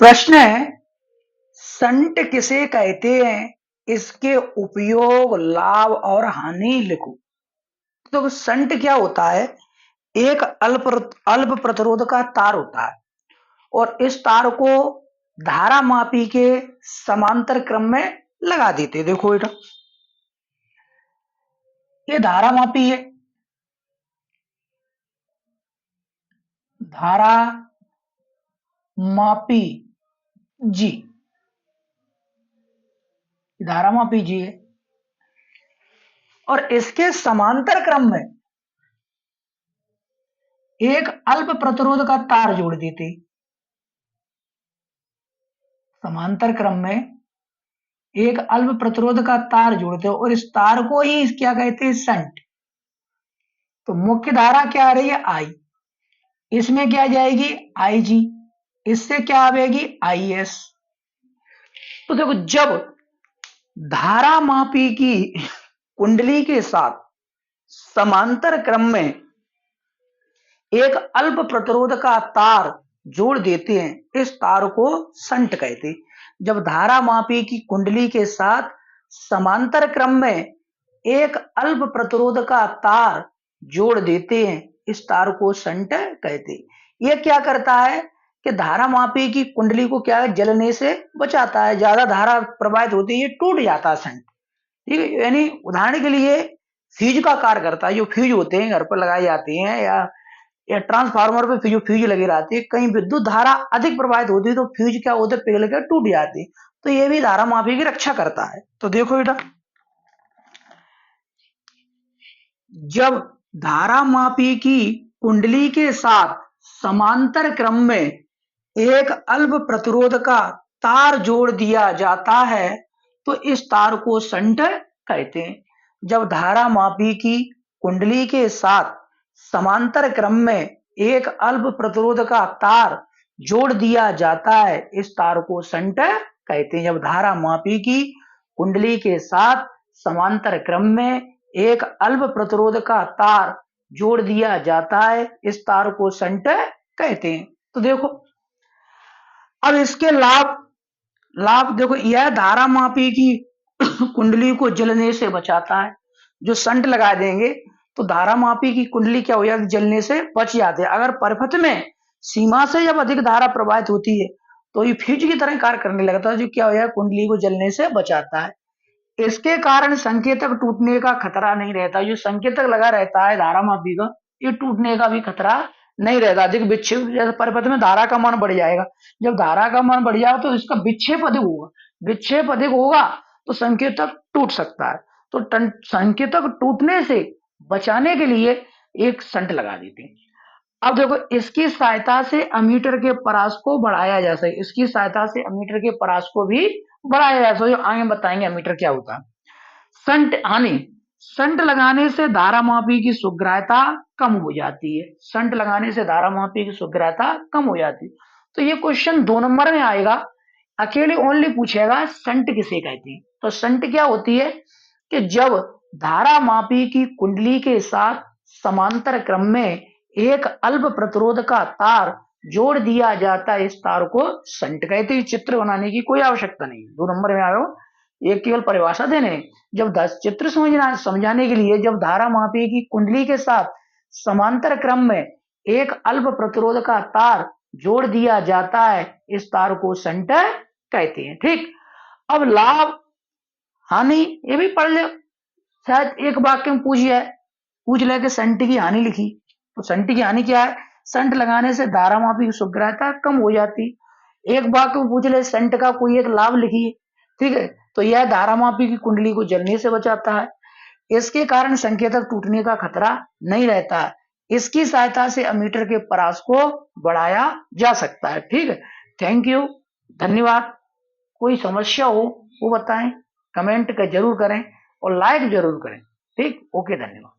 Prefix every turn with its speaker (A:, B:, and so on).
A: प्रश्न है, संट किसे कहते हैं, इसके उपयोग, लाभ और हानि लिखो। तो संट क्या होता है? एक अल्प प्रतिरोध का तार होता है और इस तार को धारा मापी के समांतर क्रम में लगा देते। देखो बेटा, ये धारा मापी है, धारा मापी जी, धारा मापी जी है और इसके समांतर क्रम में एक अल्प प्रतिरोध का तार जोड़ देते। समांतर क्रम में एक अल्प प्रतिरोध का तार जोड़ते हो और इस तार को ही क्या कहते हैं? संट। तो मुख्य धारा क्या आ रही है? आई, इसमें क्या जाएगी? आई जी, इससे क्या आएगी? I S. तो देखो, जब धारा मापी की कुंडली के साथ समांतर क्रम में एक अल्प प्रतिरोध का तार जोड़ देते हैं, इस तार को संट कहते हैं। जब धारा मापी की कुंडली के साथ समांतर क्रम में एक अल्प प्रतिरोध का तार जोड़ देते हैं, इस तार को संट कहते हैं। यह क्या करता है कि धारा मापी की कुंडली को क्या है? जलने से बचाता है। ज्यादा धारा प्रवाहित होती है, ये टूट जाता है संट। ठीक है, यानी उदाहरण के लिए फ्यूज का कार्य करता है। जो फ्यूज होते हैं घर पर लगाए जाते हैं या ट्रांसफार्मर पे फ्यूज लगी रहती है, कहीं विद्युत धारा अधिक प्रवाहित होती है तो फ्यूज क्या होते हैं? पिघल कर टूट जाती है। तो ये भी धारा मापी की रक्षा करता है। तो देखो बेटा, जब धारा मापी की कुंडली के साथ समांतर क्रम में एक अल्प प्रतिरोध का तार जोड़ दिया जाता है, तो इस तार को संट कहते हैं। जब धारा मापी की कुंडली के साथ समांतर क्रम में एक अल्प प्रतिरोध का तार जोड़ दिया जाता है, इस तार को संट कहते हैं। जब धारा मापी की कुंडली के साथ समांतर क्रम में एक अल्प प्रतिरोध का तार जोड़ दिया जाता है, इस तार को संट कहते हैं। तो देखो, अब इसके लाभ लाभ देखो, यह धारा मापी की कुंडली को जलने से बचाता है। जो संट लगा देंगे तो धारा मापी की कुंडली क्या हो जाती? जलने से बच जाते हैं। अगर परिपथ में सीमा से जब अधिक धारा प्रवाहित होती है तो ये फ्यूज की तरह कार्य करने लगता है, जो क्या हो जाए? कुंडली को जलने से बचाता है। इसके कारण संकेतक टूटने का खतरा नहीं रहता। जो संकेतक लगा रहता है धारा मापी का, ये टूटने का भी खतरा नहीं रहता। अधिक विक्षेप, जैसे परिपथ में धारा का मान बढ़ जाएगा, जब धारा का मान बढ़ जाएगा तो इसका विक्षेप अधिक होगा। विक्षेप अधिक होगा तो संकेतक टूट सकता है। तो संकेतक टूटने से बचाने के लिए एक संट लगा देते हैं। अब देखो, इसकी सहायता से अमीटर के परास को बढ़ाया जा सके। इसकी सहायता से अमीटर के परास को भी बढ़ाया जा सके। आगे बताएंगे अमीटर क्या होता है। संट हानि, संट लगाने से धारा मापी की सुग्राह्यता कम हो जाती है। संट लगाने से धारा मापी की सुग्राह्यता कम हो जाती है। तो ये क्वेश्चन 2 नंबर में आएगा, अकेले ओनली पूछेगा संट किसे कहते हैं। तो संट क्या होती है कि जब धारा मापी की कुंडली के साथ समांतर क्रम में एक अल्प प्रतिरोध का तार जोड़ दिया जाता है, इस तार को संट कहते हैं। चित्र बनाने की कोई आवश्यकता नहीं। 2 नंबर में आयो, ये केवल परिभाषा देने। जब चित्र समझाने के लिए, जब धारा मापी की कुंडली के साथ समांतर क्रम में एक अल्प प्रतिरोध का तार जोड़ दिया जाता है, इस तार को संट कहते हैं। ठीक, अब लाभ हानि ये भी पढ़ ले। शायद एक वाक्य में पूछ ले कि संट की हानि लिखी। तो संट की हानि क्या है? संट लगाने से धारा मापी की सुग्राह्यता कम हो जाती। एक वाक्य में पूछ ले संट का कोई एक लाभ लिखिए। ठीक है, तो यह धारा मापी की कुंडली को जलने से बचाता है। इसके कारण संकेतक टूटने का खतरा नहीं रहता है। इसकी सहायता से अमीटर के परास को बढ़ाया जा सकता है। ठीक है, थैंक यू, धन्यवाद। कोई समस्या हो वो बताएं, कमेंट जरूर करें और लाइक जरूर करें। ठीक, ओके, धन्यवाद।